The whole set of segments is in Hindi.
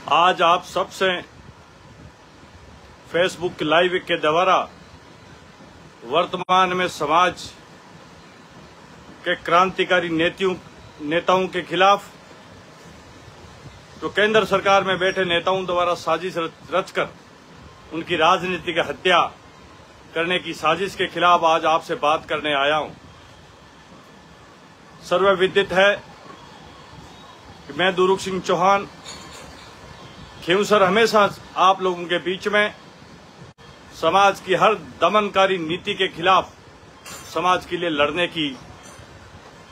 आज आप सबसे फेसबुक लाइव के द्वारा वर्तमान में समाज के क्रांतिकारी नेताओं के खिलाफ जो केंद्र सरकार में बैठे नेताओं द्वारा साजिश रचकर उनकी राजनीतिक हत्या करने की साजिश के खिलाफ आज आपसे बात करने आया हूं। सर्वविदित है कि मैं दुरुक सिंह चौहान खींवसर हमेशा आप लोगों के बीच में समाज की हर दमनकारी नीति के खिलाफ समाज के लिए लड़ने की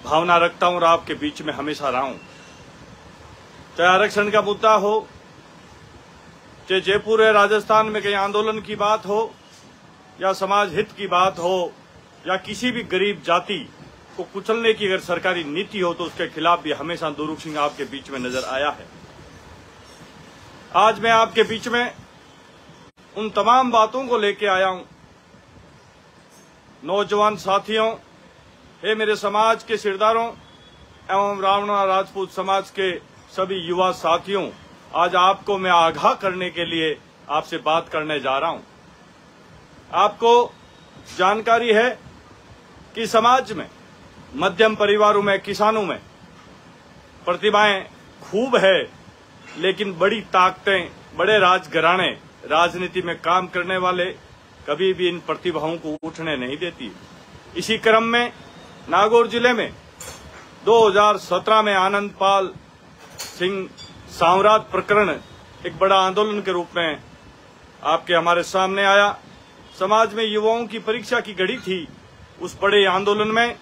भावना रखता हूं और आपके बीच में हमेशा रहा हूं। चाहे आरक्षण का मुद्दा हो, चाहे जयपुर या राजस्थान में कहीं आंदोलन की बात हो, या समाज हित की बात हो, या किसी भी गरीब जाति को कुचलने की अगर सरकारी नीति हो तो उसके खिलाफ भी हमेशा दुरुक सिंह आपके बीच में नजर आया है। आज मैं आपके बीच में उन तमाम बातों को लेके आया हूं। नौजवान साथियों, हे मेरे समाज के सिरदारों एवं रावणा राजपूत समाज के सभी युवा साथियों, आज आपको मैं आगाह करने के लिए आपसे बात करने जा रहा हूं। आपको जानकारी है कि समाज में मध्यम परिवारों में, किसानों में प्रतिभाएं खूब है, लेकिन बड़ी ताकतें, बड़े राजघराने राजनीति में काम करने वाले कभी भी इन प्रतिभाओं को उठने नहीं देती। इसी क्रम में नागौर जिले में 2017 में आनंदपाल सिंह साम्राट प्रकरण एक बड़ा आंदोलन के रूप में आपके हमारे सामने आया। समाज में युवाओं की परीक्षा की घड़ी थी। उस बड़े आंदोलन में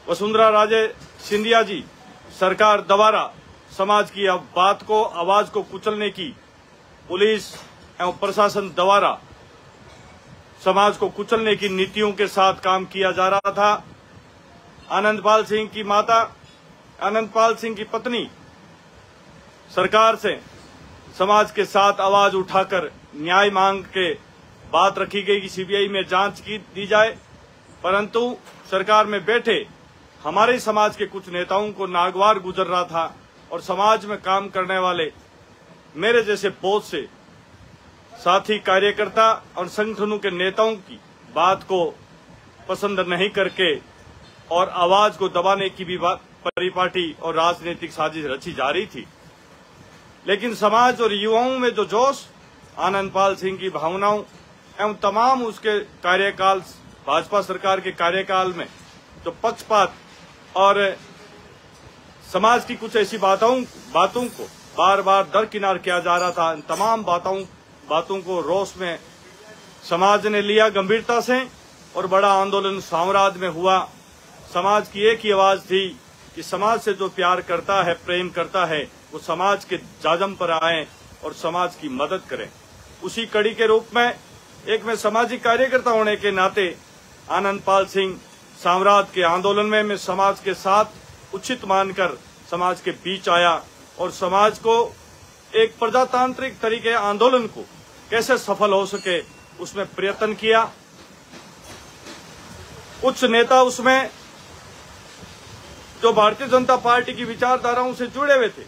वसुंधरा राजे सिंधिया जी सरकार द्वारा समाज की बात को, आवाज को कुचलने की पुलिस एवं प्रशासन द्वारा समाज को कुचलने की नीतियों के साथ काम किया जा रहा था। आनंदपाल सिंह की माता, आनंदपाल सिंह की पत्नी सरकार से समाज के साथ आवाज उठाकर न्याय मांग के बात रखी गई कि सीबीआई में जांच की जाए, परंतु सरकार में बैठे हमारे समाज के कुछ नेताओं को नागवार गुजर रहा था और समाज में काम करने वाले मेरे जैसे बहुत से साथी, कार्यकर्ता और संगठनों के नेताओं की बात को पसंद नहीं करके और आवाज को दबाने की भी परिपाटी और राजनीतिक साजिश रची जा रही थी। लेकिन समाज और युवाओं में जो जोश, आनंदपाल सिंह की भावनाओं एवं तमाम उसके कार्यकाल, भाजपा सरकार के कार्यकाल में जो पक्षपात और समाज की कुछ ऐसी बातों को बार बार दरकिनार किया जा रहा था, इन तमाम बातों को रोष में समाज ने लिया गंभीरता से और बड़ा आंदोलन साम्राज्य में हुआ। समाज की एक ही आवाज थी कि समाज से जो प्यार करता है, प्रेम करता है, वो समाज के जाजम पर आए और समाज की मदद करें। उसी कड़ी के रूप में एक मैं सामाजिक कार्यकर्ता होने के नाते आनंदपाल सिंह साम्राट के आंदोलन में मैं समाज के साथ उचित मानकर समाज के बीच आया और समाज को एक प्रजातांत्रिक तरीके आंदोलन को कैसे सफल हो सके उसमें प्रयत्न किया। कुछ नेता उसमें जो भारतीय जनता पार्टी की विचारधाराओं से जुड़े हुए थे,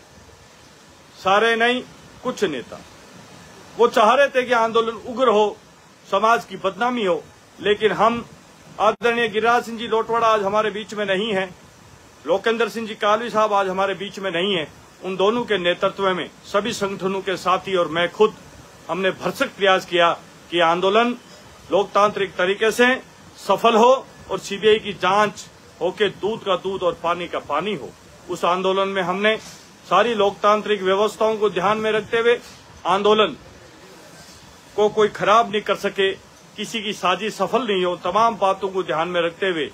सारे नहीं, कुछ नेता वो चाह रहे थे कि आंदोलन उग्र हो, समाज की बदनामी हो, लेकिन हम आदरणीय गिरिराज सिंह जी लोटवाड़ा आज हमारे बीच में नहीं है, लोकेंद्र सिंह जी कालवी साहब आज हमारे बीच में नहीं है। उन दोनों के नेतृत्व में सभी संगठनों के साथी और मैं खुद हमने भरसक प्रयास किया कि आंदोलन लोकतांत्रिक तरीके से सफल हो और सीबीआई की जांच होके दूध का दूध और पानी का पानी हो। उस आंदोलन में हमने सारी लोकतांत्रिक व्यवस्थाओं को ध्यान में रखते हुए आंदोलन को कोई खराब नहीं कर सके, किसी की साजिश सफल नहीं हो, तमाम बातों को ध्यान में रखते हुए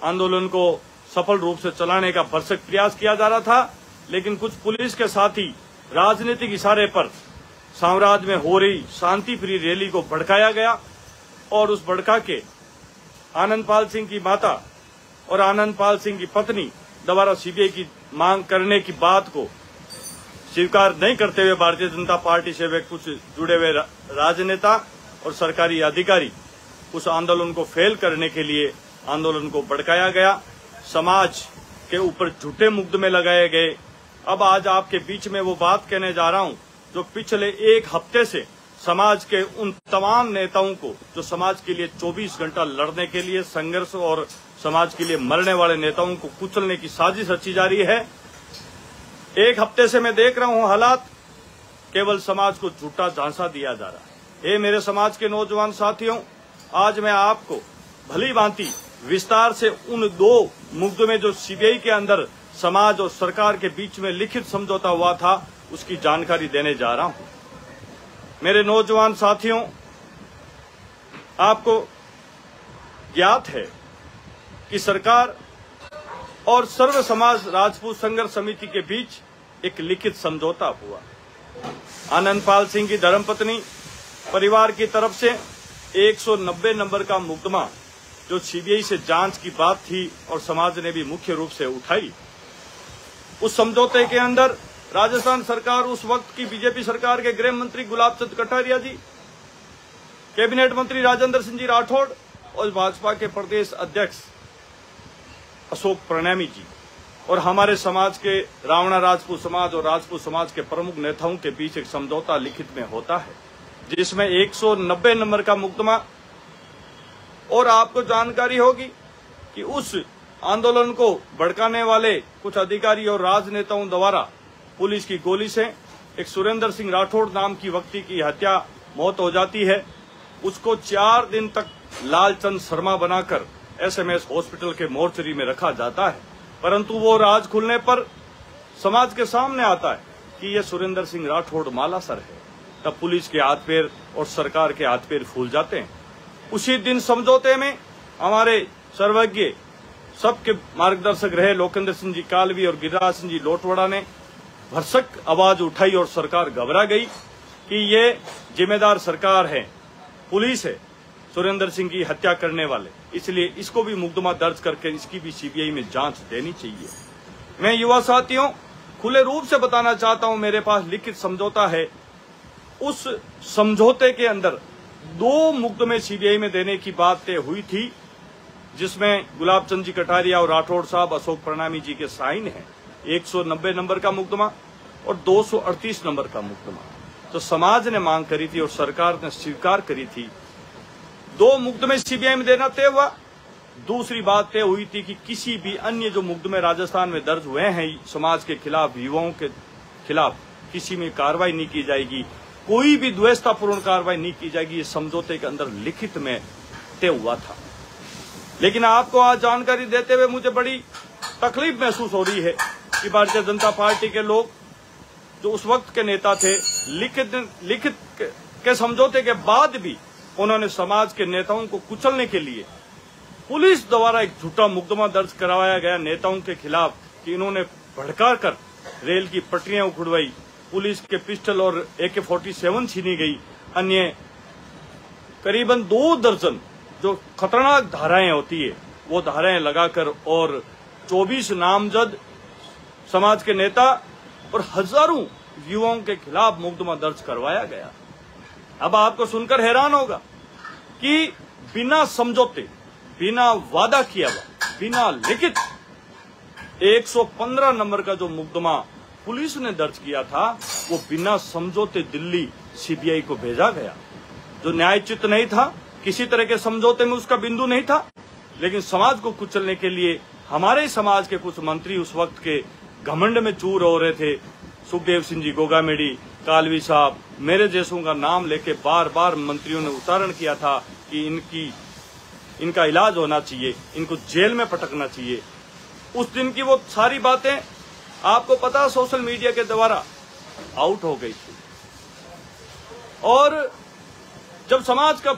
आंदोलन को सफल रूप से चलाने का भरसक प्रयास किया जा रहा था। लेकिन कुछ पुलिस के साथी राजनीतिक इशारे पर साम्राज्य में हो रही शांति प्रिय रैली को भड़काया गया और उस भड़का के आनंदपाल सिंह की माता और आनंदपाल सिंह की पत्नी द्वारा सीबीआई की मांग करने की बात को स्वीकार नहीं करते हुए भारतीय जनता पार्टी से वे कुछ जुड़े हुए राजनेता और सरकारी अधिकारी उस आंदोलन को फेल करने के लिए आंदोलन को भड़काया गया। समाज के ऊपर झूठे मुकदमे लगाए गए, अब आज आपके बीच में वो बात कहने जा रहा हूं जो पिछले एक हफ्ते से समाज के उन तमाम नेताओं को, जो समाज के लिए 24 घंटा लड़ने के लिए संघर्ष और समाज के लिए मरने वाले नेताओं को कुचलने की साजिश रची जा रही है। एक हफ्ते से मैं देख रहा हूं हालात, केवल समाज को झूठा झांसा दिया जा रहा है। मेरे समाज के नौजवान साथियों, आज मैं आपको भली भांति विस्तार से उन 2 मुकदमे जो सीबीआई के अंदर समाज और सरकार के बीच में लिखित समझौता हुआ था, उसकी जानकारी देने जा रहा हूं। मेरे नौजवान साथियों, आपको ज्ञात है कि सरकार और सर्व समाज राजपूत संघर्ष समिति के बीच एक लिखित समझौता हुआ। आनंदपाल सिंह की धर्मपत्नी परिवार की तरफ से 190 नंबर का मुकदमा जो सीबीआई से जांच की बात थी और समाज ने भी मुख्य रूप से उठाई, उस समझौते के अंदर राजस्थान सरकार, उस वक्त की बीजेपी सरकार के गृह मंत्री गुलाब चंद कटारिया जी, कैबिनेट मंत्री राजेंद्र सिंह जी राठौड़ और भाजपा के प्रदेश अध्यक्ष अशोक प्रणैमी जी और हमारे समाज के रावणा राजपूत समाज और राजपूत समाज के प्रमुख नेताओं के बीच एक समझौता लिखित में होता है, जिसमें 190 नंबर का मुकदमा। और आपको जानकारी होगी कि उस आंदोलन को भड़काने वाले कुछ अधिकारी और राजनेताओं द्वारा पुलिस की गोली से एक सुरेंद्र सिंह राठौड़ नाम की व्यक्ति की हत्या, मौत हो जाती है। उसको 4 दिन तक लालचंद शर्मा बनाकर एसएमएस हॉस्पिटल के मोर्चरी में रखा जाता है, परंतु वो राज खुलने पर समाज के सामने आता है कि ये सुरेंद्र सिंह राठौड़ मालासर है। तब पुलिस के हाथ पैर और सरकार के हाथ पैर फूल जाते हैं। उसी दिन समझौते में हमारे सर्वज्ञ सबके मार्गदर्शक रहे लोकेंद्र सिंह जी कालवी और गिरिराज सिंह जी लोटवाड़ा ने भरसक आवाज उठाई और सरकार घबरा गई कि ये जिम्मेदार सरकार है, पुलिस है सुरेंद्र सिंह की हत्या करने वाले, इसलिए इसको भी मुकदमा दर्ज करके इसकी भी सीबीआई में जांच देनी चाहिए। मैं युवा साथियों खुले रूप से बताना चाहता हूं, मेरे पास लिखित समझौता है। उस समझौते के अंदर 2 मुकदमे सीबीआई में देने की बात तय हुई थी, जिसमें गुलाब चंद जी कटारिया और राठौड़ साहब, अशोक प्रणैमी जी के साइन हैं। 190 नंबर का मुकदमा और 238 नंबर का मुकदमा तो समाज ने मांग करी थी और सरकार ने स्वीकार करी थी। 2 मुकदमे सीबीआई में देना तय हुआ। दूसरी बात तय हुई थी कि किसी भी अन्य जो मुकदमे राजस्थान में दर्ज हुए हैं समाज के खिलाफ, युवाओं के खिलाफ, किसी में कार्रवाई नहीं की जाएगी, कोई भी द्वेषतापूर्ण कार्रवाई नहीं की जाएगी। ये समझौते के अंदर लिखित में तय हुआ था। लेकिन आपको आज जानकारी देते हुए मुझे बड़ी तकलीफ महसूस हो रही है कि भारतीय जनता पार्टी के लोग जो उस वक्त के नेता थे, लिखित के समझौते के बाद भी उन्होंने समाज के नेताओं को कुचलने के लिए पुलिस द्वारा एक झूठा मुकदमा दर्ज करवाया गया नेताओं के खिलाफ कि इन्होंने भड़का कर रेल की पटरियां उखड़वाई, पुलिस के पिस्टल और AK-47 छीनी गई, अन्य करीबन 2 दर्जन जो खतरनाक धाराएं होती है वो धाराएं लगाकर और 24 नामजद समाज के नेता और हजारों युवाओं के खिलाफ मुकदमा दर्ज करवाया गया। अब आपको सुनकर हैरान होगा कि बिना समझौते, बिना वादा किया हुआ, बिना लिखित 115 नंबर का जो मुकदमा पुलिस ने दर्ज किया था वो बिना समझौते दिल्ली सीबीआई को भेजा गया, जो न्यायोचित नहीं था, किसी तरह के समझौते में उसका बिंदु नहीं था। लेकिन समाज को कुचलने के लिए हमारे समाज के कुछ मंत्री उस वक्त के घमंड में चूर हो रहे थे। सुखदेव सिंह जी गोगामेडी, कालवी साहब, मेरे जैसों का नाम लेके बार बार मंत्रियों ने उच्चारण किया था कि इनका इलाज होना चाहिए, इनको जेल में पटकना चाहिए। उस दिन की वो सारी बातें आपको पता सोशल मीडिया के द्वारा आउट हो गई थी। और जब समाज का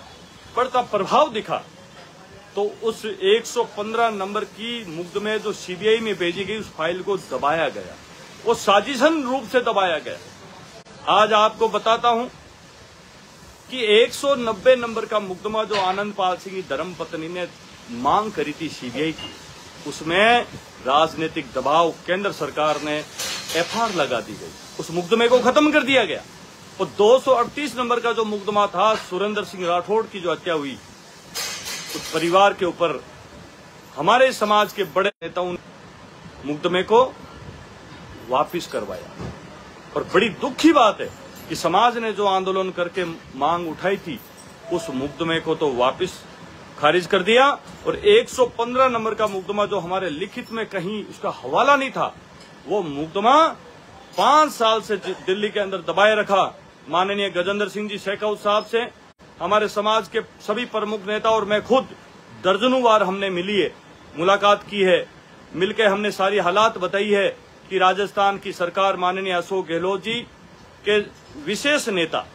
बढ़ता प्रभाव दिखा तो उस 115 नंबर की मुकदमे जो सीबीआई में भेजी गई उस फाइल को दबाया गया, वो साजिशन रूप से दबाया गया। आज आपको बताता हूं कि 190 नंबर का मुकदमा जो आनंदपाल सिंह की धर्मपत्नी ने मांग करी थी सीबीआई की, उसमें राजनीतिक दबाव केंद्र सरकार ने एफआईआर लगा दी गई, उस मुकदमे को खत्म कर दिया गया। और 238 नंबर का जो मुकदमा था सुरेंद्र सिंह राठौड़ की जो हत्या हुई, उस परिवार के ऊपर हमारे समाज के बड़े नेताओं ने मुकदमे को वापिस करवाया। और बड़ी दुख की बात है कि समाज ने जो आंदोलन करके मांग उठाई थी उस मुकदमे को तो वापिस खारिज कर दिया। और 115 नंबर का मुकदमा जो हमारे लिखित में कहीं उसका हवाला नहीं था, वो मुकदमा 5 साल से दिल्ली के अंदर दबाए रखा। माननीय गजेंद्र सिंह जी शेखावत साहब से हमारे समाज के सभी प्रमुख नेता और मैं खुद दर्जनों बार हमने मुलाकात की है। मिलकर हमने सारी हालात बताई है कि राजस्थान की सरकार माननीय अशोक गहलोत जी के विशेष नेता